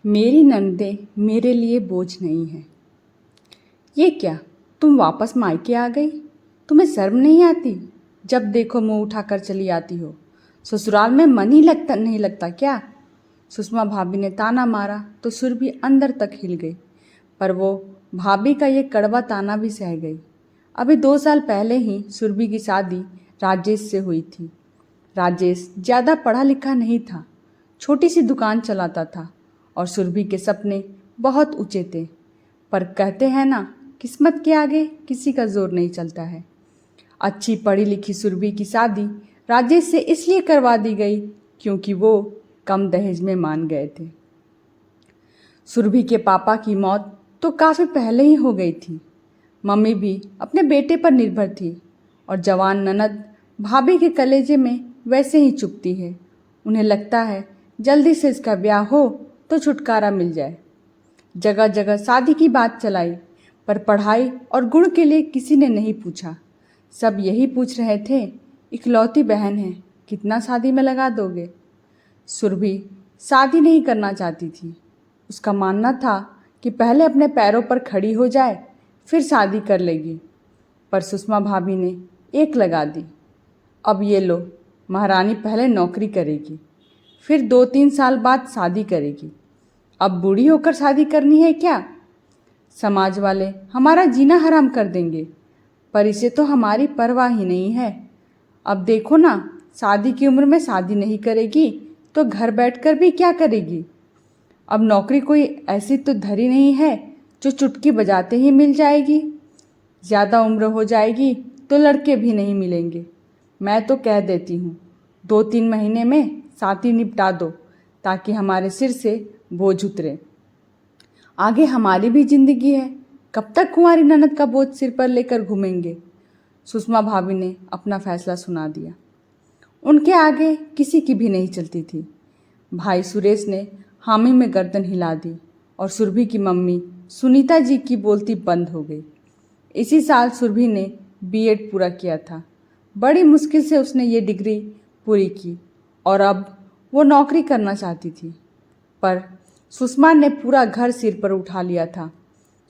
मेरी ननदें मेरे लिए बोझ नहीं है। ये क्या, तुम वापस मायके आ गई? तुम्हें शर्म नहीं आती? जब देखो मुंह उठाकर चली आती हो। ससुराल में मन ही लगता नहीं लगता क्या? सुषमा भाभी ने ताना मारा तो सुरभि अंदर तक हिल गई, पर वो भाभी का ये कड़वा ताना भी सह गई। अभी 2 साल पहले ही सुरभि की शादी राजेश से हुई थी। राजेश ज़्यादा पढ़ा लिखा नहीं था, छोटी सी दुकान चलाता था और सुरभि के सपने बहुत ऊंचे थे। पर कहते हैं ना, किस्मत के आगे किसी का जोर नहीं चलता है। अच्छी पढ़ी लिखी सुरभि की शादी राजेश से इसलिए करवा दी गई क्योंकि वो कम दहेज में मान गए थे। सुरभि के पापा की मौत तो काफ़ी पहले ही हो गई थी। मम्मी भी अपने बेटे पर निर्भर थी और जवान ननद भाभी के कलेजे में वैसे ही चुभती है। उन्हें लगता है जल्दी से इसका ब्याह हो तो छुटकारा मिल जाए। जगह जगह शादी की बात चलाई, पर पढ़ाई और गुण के लिए किसी ने नहीं पूछा। सब यही पूछ रहे थे, इकलौती बहन है, कितना शादी में लगा दोगे? सुरभि शादी नहीं करना चाहती थी। उसका मानना था कि पहले अपने पैरों पर खड़ी हो जाए फिर शादी कर लेगी। पर सुषमा भाभी ने एक लगा दी। अब ये लो, महारानी पहले नौकरी करेगी, फिर 2-3 साल बाद शादी करेगी। अब बूढ़ी होकर शादी करनी है क्या? समाज वाले हमारा जीना हराम कर देंगे, पर इसे तो हमारी परवाह ही नहीं है। अब देखो ना, शादी की उम्र में शादी नहीं करेगी तो घर बैठकर भी क्या करेगी? अब नौकरी कोई ऐसी तो धरी नहीं है जो चुटकी बजाते ही मिल जाएगी। ज़्यादा उम्र हो जाएगी तो लड़के भी नहीं मिलेंगे। मैं तो कह देती हूँ, 2-3 महीने में शादी निपटा दो ताकि हमारे सिर से बोझ उतरे। आगे हमारी भी जिंदगी है, कब तक कुंवारी ननद का बोझ सिर पर लेकर घूमेंगे? सुषमा भाभी ने अपना फैसला सुना दिया। उनके आगे किसी की भी नहीं चलती थी। भाई सुरेश ने हामी में गर्दन हिला दी और सुरभि की मम्मी सुनीता जी की बोलती बंद हो गई। इसी साल सुरभि ने बीएड पूरा किया था। बड़ी मुश्किल से उसने ये डिग्री पूरी की और अब वो नौकरी करना चाहती थी, पर सुषमा ने पूरा घर सिर पर उठा लिया था।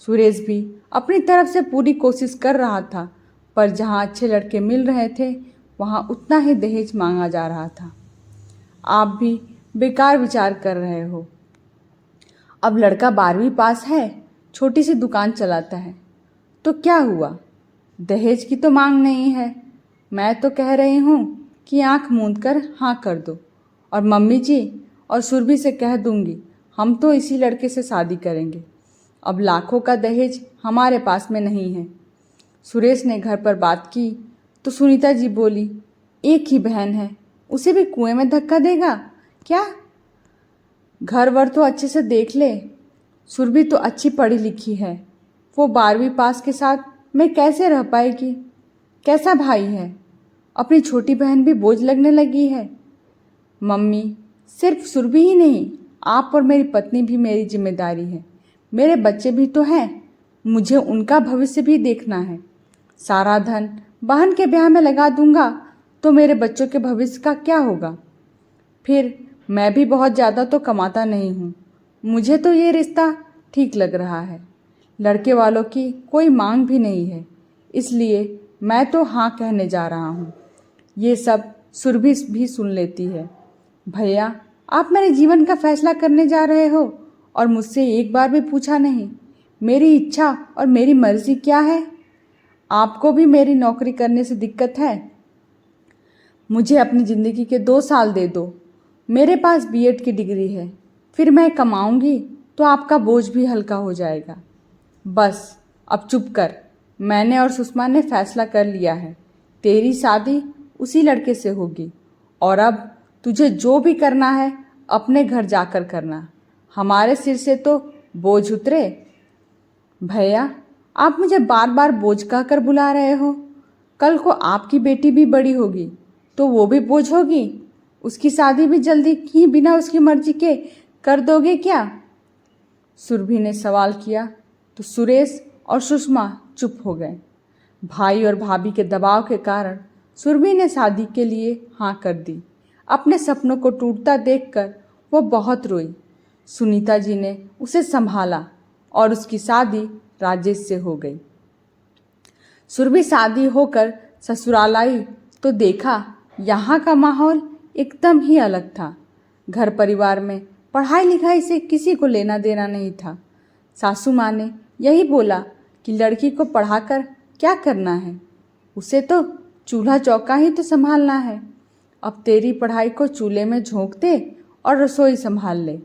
सुरेश भी अपनी तरफ से पूरी कोशिश कर रहा था, पर जहाँ अच्छे लड़के मिल रहे थे वहाँ उतना ही दहेज मांगा जा रहा था। आप भी बेकार विचार कर रहे हो। अब लड़का 12वीं पास है, छोटी सी दुकान चलाता है, तो क्या हुआ? दहेज की तो मांग नहीं है। मैं तो कह रही हूँ कि आंख मूंद कर हाँ कर दो, और मम्मी जी और सुरभि से कह दूंगी हम तो इसी लड़के से शादी करेंगे। अब लाखों का दहेज हमारे पास में नहीं है। सुरेश ने घर पर बात की तो सुनीता जी बोली, एक ही बहन है, उसे भी कुएं में धक्का देगा क्या? घर वर तो अच्छे से देख ले। सुरभि तो अच्छी पढ़ी लिखी है, वो 12वीं पास के साथ में कैसे रह पाएगी? कैसा भाई है? अपनी छोटी बहन भी बोझ लगने लगी है। मम्मी, सिर्फ सुरभि ही नहीं, आप और मेरी पत्नी भी मेरी जिम्मेदारी है। मेरे बच्चे भी तो हैं, मुझे उनका भविष्य भी देखना है। सारा धन बहन के ब्याह में लगा दूंगा तो मेरे बच्चों के भविष्य का क्या होगा? फिर मैं भी बहुत ज़्यादा तो कमाता नहीं हूँ। मुझे तो ये रिश्ता ठीक लग रहा है। लड़के वालों की कोई मांग भी नहीं है, इसलिए मैं तो हाँ कहने जा रहा हूँ। ये सब सुरभि भी सुन लेती है। भैया, आप मेरे जीवन का फैसला करने जा रहे हो और मुझसे एक बार भी पूछा नहीं। मेरी इच्छा और मेरी मर्जी क्या है? आपको भी मेरी नौकरी करने से दिक्कत है? मुझे अपनी ज़िंदगी के 2 साल दे दो। मेरे पास बीएड की डिग्री है, फिर मैं कमाऊंगी तो आपका बोझ भी हल्का हो जाएगा। बस अब चुप कर। मैंने और सुषमा ने फैसला कर लिया है, तेरी शादी उसी लड़के से होगी, और अब तुझे जो भी करना है अपने घर जाकर करना। हमारे सिर से तो बोझ उतरे। भैया, आप मुझे बार बार बोझ कहकर बुला रहे हो। कल को आपकी बेटी भी बड़ी होगी तो वो भी बोझ होगी। उसकी शादी भी जल्दी ही बिना उसकी मर्जी के कर दोगे क्या? सुरभि ने सवाल किया तो सुरेश और सुषमा चुप हो गए। भाई और भाभी के दबाव के कारण सुरभि ने शादी के लिए हाँ कर दी। अपने सपनों को टूटता देखकर वो बहुत रोई। सुनीता जी ने उसे संभाला और उसकी शादी राजेश से हो गई। सुरभि शादी होकर ससुराल आई तो देखा यहाँ का माहौल एकदम ही अलग था। घर परिवार में पढ़ाई लिखाई से किसी को लेना देना नहीं था। सासू माँ ने यही बोला कि लड़की को पढ़ाकर क्या करना है, उसे तो चूल्हा चौका ही तो संभालना है। अब तेरी पढ़ाई को चूल्हे में झोंक दे और रसोई संभाल ले।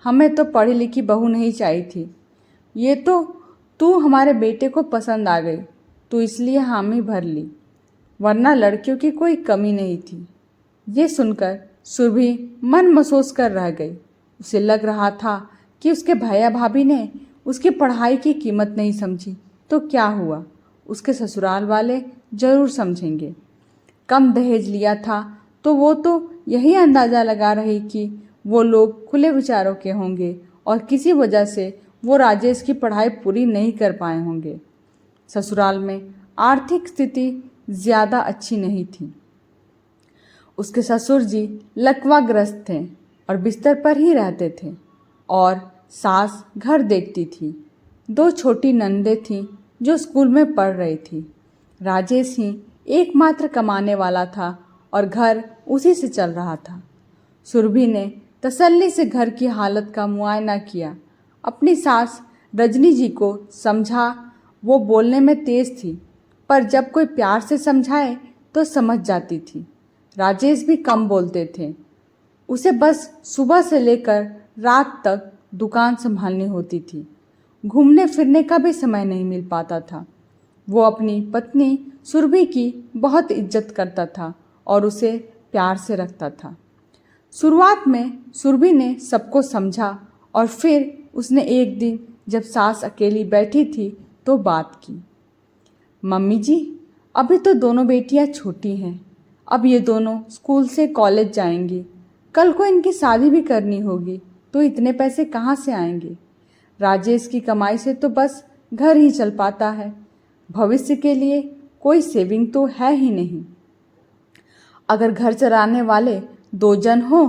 हमें तो पढ़ी लिखी बहू नहीं चाहिए थी। ये तो तू हमारे बेटे को पसंद आ गई तो इसलिए हामी भर ली, वरना लड़कियों की कोई कमी नहीं थी। ये सुनकर सुरभि मन महसूस कर रह गई। उसे लग रहा था कि उसके भैया भाभी ने उसकी पढ़ाई की कीमत नहीं समझी तो क्या हुआ, उसके ससुराल वाले जरूर समझेंगे। कम दहेज लिया था तो वो तो यही अंदाज़ा लगा रही कि वो लोग खुले विचारों के होंगे और किसी वजह से वो राजेश की पढ़ाई पूरी नहीं कर पाए होंगे। ससुराल में आर्थिक स्थिति ज़्यादा अच्छी नहीं थी। उसके ससुर जी लकवाग्रस्त थे और बिस्तर पर ही रहते थे और सास घर देखती थी। 2 छोटी नंदें थीं जो स्कूल में पढ़ रही थी। राजेश ही एकमात्र कमाने वाला था और घर उसी से चल रहा था। सुरभि ने तसल्ली से घर की हालत का मुआयना किया। अपनी सास रजनी जी को समझा। वो बोलने में तेज थी पर जब कोई प्यार से समझाए तो समझ जाती थी। राजेश भी कम बोलते थे। उसे बस सुबह से लेकर रात तक दुकान संभालनी होती थी। घूमने फिरने का भी समय नहीं मिल पाता था। वो अपनी पत्नी सुरभि की बहुत इज्जत करता था और उसे प्यार से रखता था। शुरुआत में सुरभि ने सबको समझा और फिर उसने एक दिन जब सास अकेली बैठी थी तो बात की। मम्मी जी, अभी तो दोनों बेटियां छोटी हैं। अब ये दोनों स्कूल से कॉलेज जाएंगी। कल को इनकी शादी भी करनी होगी तो इतने पैसे कहाँ से आएंगे। राजेश की कमाई से तो बस घर ही चल पाता है। भविष्य के लिए कोई सेविंग तो है ही नहीं। अगर घर चलाने वाले 2 जन हो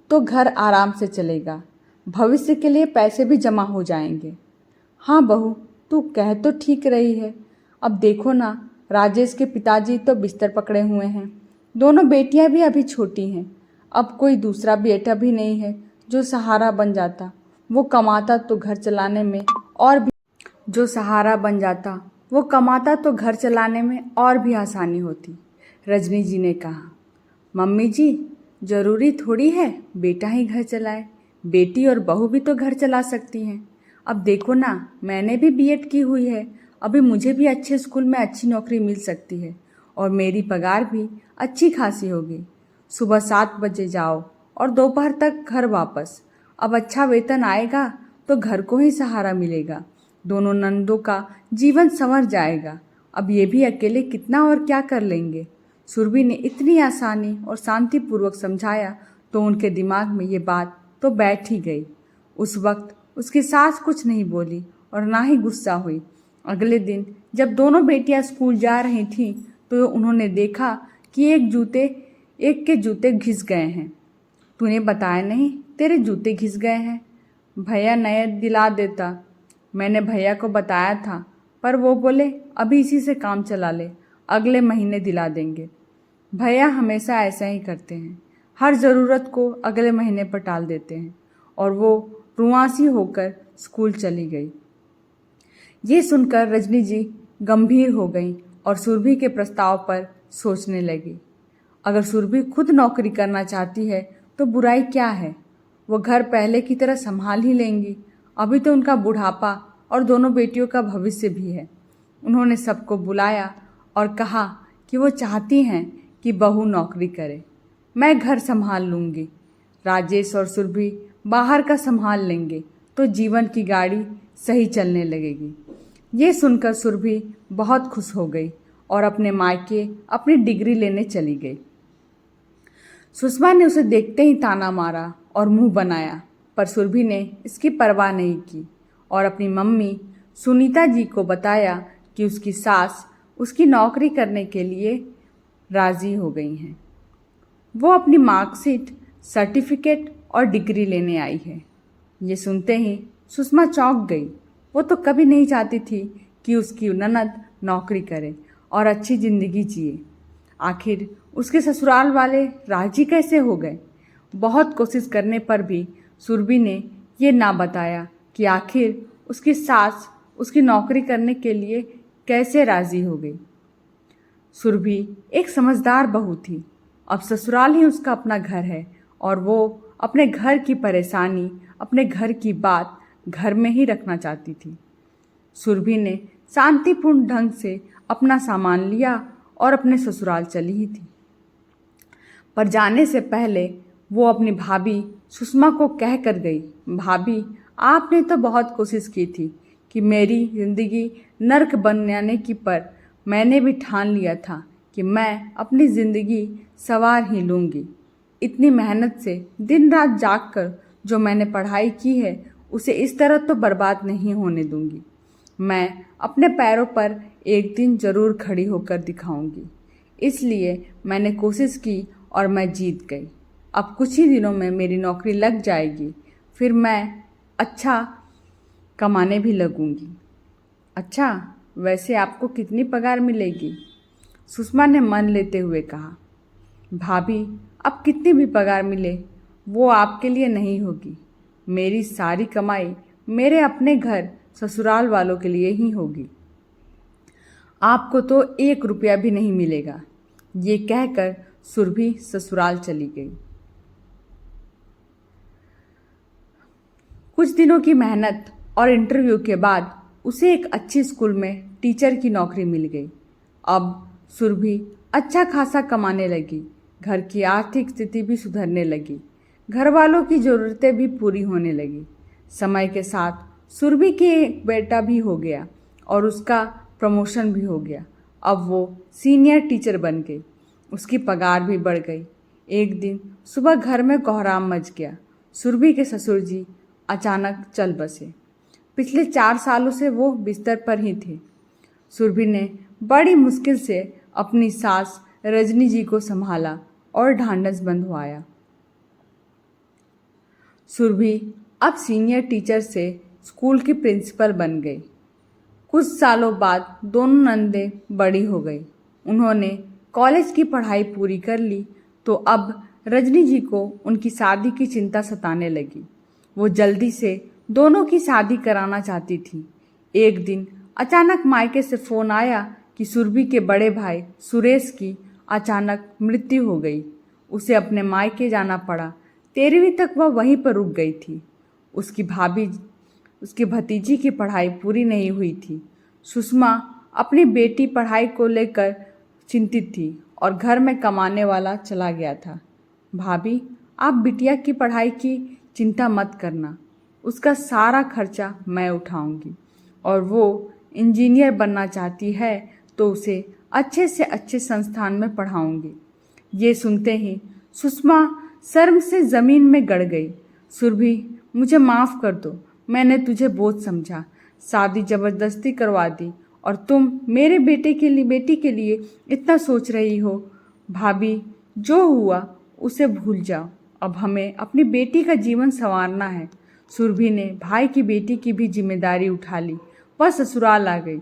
तो घर आराम से चलेगा। भविष्य के लिए पैसे भी जमा हो जाएंगे। हाँ बहू, तू कह तो ठीक रही है। अब देखो ना, राजेश के पिताजी तो बिस्तर पकड़े हुए हैं। दोनों बेटियां भी अभी छोटी हैं। अब कोई दूसरा बेटा भी नहीं है जो सहारा बन जाता। वो कमाता तो घर चलाने में और भी घर चलाने में और भी आसानी होती। रजनी जी ने कहा। मम्मी जी, ज़रूरी थोड़ी है बेटा ही घर चलाए। बेटी और बहू भी तो घर चला सकती हैं। अब देखो ना, मैंने भी बीएड की हुई है। अभी मुझे भी अच्छे स्कूल में अच्छी नौकरी मिल सकती है और मेरी पगार भी अच्छी खासी होगी। सुबह 7 बजे जाओ और दोपहर तक घर वापस। अब अच्छा वेतन आएगा तो घर को ही सहारा मिलेगा। दोनों नंदों का जीवन संवर जाएगा। अब ये भी अकेले कितना और क्या कर लेंगे। सुरभि ने इतनी आसानी और शांतिपूर्वक समझाया तो उनके दिमाग में ये बात तो बैठ ही गई। उस वक्त उसकी सास कुछ नहीं बोली और ना ही गुस्सा हुई। अगले दिन जब दोनों बेटियां स्कूल जा रही थीं तो उन्होंने देखा कि एक के जूते घिस गए हैं। तूने बताया नहीं तेरे जूते घिस गए हैं? भैया नए दिला देता। मैंने भैया को बताया था पर वो बोले अभी इसी से काम चला ले, अगले महीने दिला देंगे। भैया हमेशा ऐसा ही करते हैं, हर ज़रूरत को अगले महीने पर टाल देते हैं। और वो रुआंसी होकर स्कूल चली गई। ये सुनकर रजनी जी गंभीर हो गई और सुरभि के प्रस्ताव पर सोचने लगी। अगर सुरभि खुद नौकरी करना चाहती है तो बुराई क्या है। वो घर पहले की तरह संभाल ही लेंगी। अभी तो उनका बुढ़ापा और दोनों बेटियों का भविष्य भी है। उन्होंने सबको बुलाया और कहा कि वो चाहती हैं कि बहू नौकरी करे। मैं घर संभाल लूँगी, राजेश और सुरभि बाहर का संभाल लेंगे तो जीवन की गाड़ी सही चलने लगेगी। ये सुनकर सुरभि बहुत खुश हो गई और अपने मायके अपनी डिग्री लेने चली गई। सुषमा ने उसे देखते ही ताना मारा और मुंह बनाया, पर सुरभि ने इसकी परवाह नहीं की और अपनी मम्मी सुनीता जी को बताया कि उसकी सास उसकी नौकरी करने के लिए राज़ी हो गई हैं। वो अपनी मार्कशीट, सर्टिफिकेट और डिग्री लेने आई है। ये सुनते ही सुषमा चौंक गई। वो तो कभी नहीं चाहती थी कि उसकी ननद नौकरी करे और अच्छी जिंदगी जिए। आखिर उसके ससुराल वाले राजी कैसे हो गए? बहुत कोशिश करने पर भी सुरभि ने ये ना बताया कि आखिर उसकी सास उसकी नौकरी करने के लिए कैसे राजी हो गई। सुरभि एक समझदार बहू थी। अब ससुराल ही उसका अपना घर है और वो अपने घर की परेशानी, अपने घर की बात घर में ही रखना चाहती थी। सुरभि ने शांतिपूर्ण ढंग से अपना सामान लिया और अपने ससुराल चली ही थी। पर जाने से पहले वो अपनी भाभी सुषमा को कह कर गई, भाभी आपने तो बहुत कोशिश की थी कि मेरी ज़िंदगी नर्क बन जाने की, पर मैंने भी ठान लिया था कि मैं अपनी ज़िंदगी संवार ही लूँगी। इतनी मेहनत से दिन रात जाग कर जो मैंने पढ़ाई की है उसे इस तरह तो बर्बाद नहीं होने दूँगी। मैं अपने पैरों पर एक दिन ज़रूर खड़ी होकर दिखाऊंगी। इसलिए मैंने कोशिश की और मैं जीत गई। अब कुछ ही दिनों में मेरी नौकरी लग जाएगी, फिर मैं अच्छा कमाने भी लगूंगी। अच्छा, वैसे आपको कितनी पगार मिलेगी? सुषमा ने मन लेते हुए कहा। भाभी, अब कितनी भी पगार मिले वो आपके लिए नहीं होगी। मेरी सारी कमाई मेरे अपने घर ससुराल वालों के लिए ही होगी। आपको तो 1 रुपया भी नहीं मिलेगा। ये कहकर सुरभि ससुराल चली गई। कुछ दिनों की मेहनत और इंटरव्यू के बाद उसे एक अच्छी स्कूल में टीचर की नौकरी मिल गई। अब सुरभि अच्छा खासा कमाने लगी। घर की आर्थिक स्थिति भी सुधरने लगी। घर वालों की ज़रूरतें भी पूरी होने लगी। समय के साथ सुरभि के एक बेटा भी हो गया और उसका प्रमोशन भी हो गया। अब वो सीनियर टीचर बन गई। उसकी पगार भी बढ़ गई। एक दिन सुबह घर में कोहराम मच गया। सुरभि के ससुर जी अचानक चल बसे। पिछले 4 सालों से वो बिस्तर पर ही थे। सुरभि ने बड़ी मुश्किल से अपनी सास रजनी जी को संभाला और ढांढस बंधवाया। सुरभि अब सीनियर टीचर से स्कूल की प्रिंसिपल बन गई। कुछ सालों बाद दोनों नंदें बड़ी हो गई। उन्होंने कॉलेज की पढ़ाई पूरी कर ली तो अब रजनी जी को उनकी शादी की चिंता सताने लगी। वो जल्दी से दोनों की शादी कराना चाहती थी। एक दिन अचानक मायके से फ़ोन आया कि सुरभि के बड़े भाई सुरेश की अचानक मृत्यु हो गई। उसे अपने मायके जाना पड़ा। 13वीं तक वह वहीं पर रुक गई थी। उसकी भतीजी की पढ़ाई पूरी नहीं हुई थी। सुषमा अपनी बेटी पढ़ाई को लेकर चिंतित थी और घर में कमाने वाला चला गया था। भाभी, आप बिटिया की पढ़ाई की चिंता मत करना, उसका सारा खर्चा मैं उठाऊंगी और वो इंजीनियर बनना चाहती है तो उसे अच्छे से अच्छे संस्थान में पढ़ाऊंगी। ये सुनते ही सुषमा शर्म से ज़मीन में गड़ गई। सुरभि, मुझे माफ़ कर दो, मैंने तुझे बोझ समझा, शादी ज़बरदस्ती करवा दी और तुम मेरे बेटी के लिए इतना सोच रही हो। भाभी, जो हुआ उसे भूल जाओ। अब हमें अपनी बेटी का जीवन संवारना है। सुरभि ने भाई की बेटी की भी जिम्मेदारी उठा ली। वह ससुराल आ गई।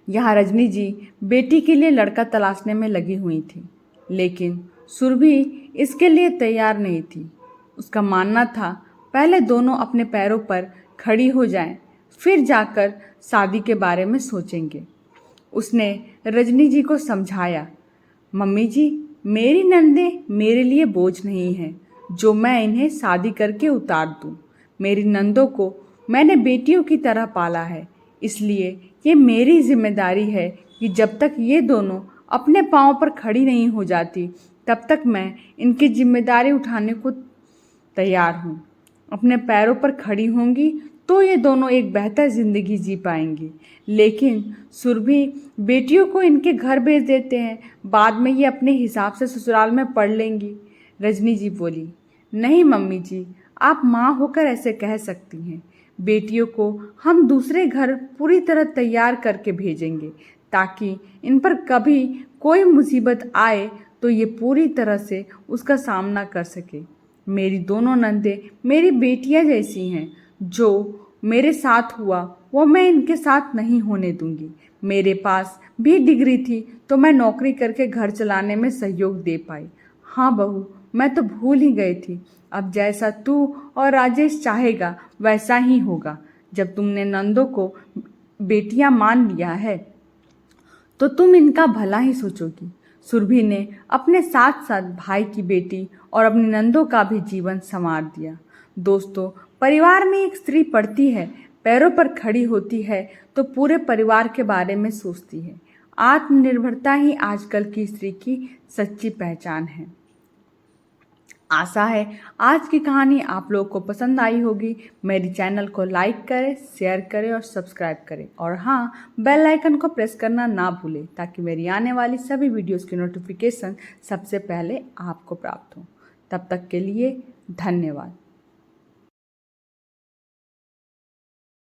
यहाँ रजनी जी बेटी के लिए लड़का तलाशने में लगी हुई थी, लेकिन सुरभि इसके लिए तैयार नहीं थी। उसका मानना था पहले दोनों अपने पैरों पर खड़ी हो जाएं, फिर जाकर शादी के बारे में सोचेंगे। उसने रजनी जी को समझाया, मम्मी जी, मेरी नंदें मेरे लिए बोझ नहीं हैं जो मैं इन्हें शादी करके उतार दूं। मेरी नंदों को मैंने बेटियों की तरह पाला है, इसलिए ये मेरी जिम्मेदारी है कि जब तक ये दोनों अपने पाँव पर खड़ी नहीं हो जाती तब तक मैं इनकी जिम्मेदारी उठाने को तैयार हूँ। अपने पैरों पर खड़ी होंगी तो ये दोनों एक बेहतर ज़िंदगी जी पाएंगी। लेकिन सुरभि बेटियों को इनके घर भेज देते हैं, बाद में ये अपने हिसाब से ससुराल में पढ़ लेंगी। रजनी जी बोली, नहीं मम्मी जी, आप माँ होकर ऐसे कह सकती हैं। बेटियों को हम दूसरे घर पूरी तरह तैयार करके भेजेंगे ताकि इन पर कभी कोई मुसीबत आए तो ये पूरी तरह से उसका सामना कर सके। मेरी दोनों नंदे मेरी बेटियां जैसी हैं। जो मेरे साथ हुआ वो मैं इनके साथ नहीं होने दूंगी। मेरे पास भी डिग्री थी तो मैं नौकरी करके घर चलाने में सहयोग दे पाई। हाँ बहू, मैं तो भूल ही गई थी। अब जैसा तू और राजेश चाहेगा वैसा ही होगा। जब तुमने नंदों को बेटियां मान लिया है तो तुम इनका भला ही सोचोगी। सुरभि ने अपने साथ साथ भाई की बेटी और अपनी नंदों का भी जीवन संवार दिया। दोस्तों, परिवार में एक स्त्री पढ़ती है, पैरों पर खड़ी होती है तो पूरे परिवार के बारे में सोचती है। आत्मनिर्भरता ही आजकल की स्त्री की सच्ची पहचान है। आशा है आज की कहानी आप लोगों को पसंद आई होगी। मेरी चैनल को लाइक करें, शेयर करें और सब्सक्राइब करें। और हाँ, बेल आइकन को प्रेस करना ना भूलें ताकि मेरी आने वाली सभी वीडियोस की नोटिफिकेशन सबसे पहले आपको प्राप्त हो। तब तक के लिए धन्यवाद।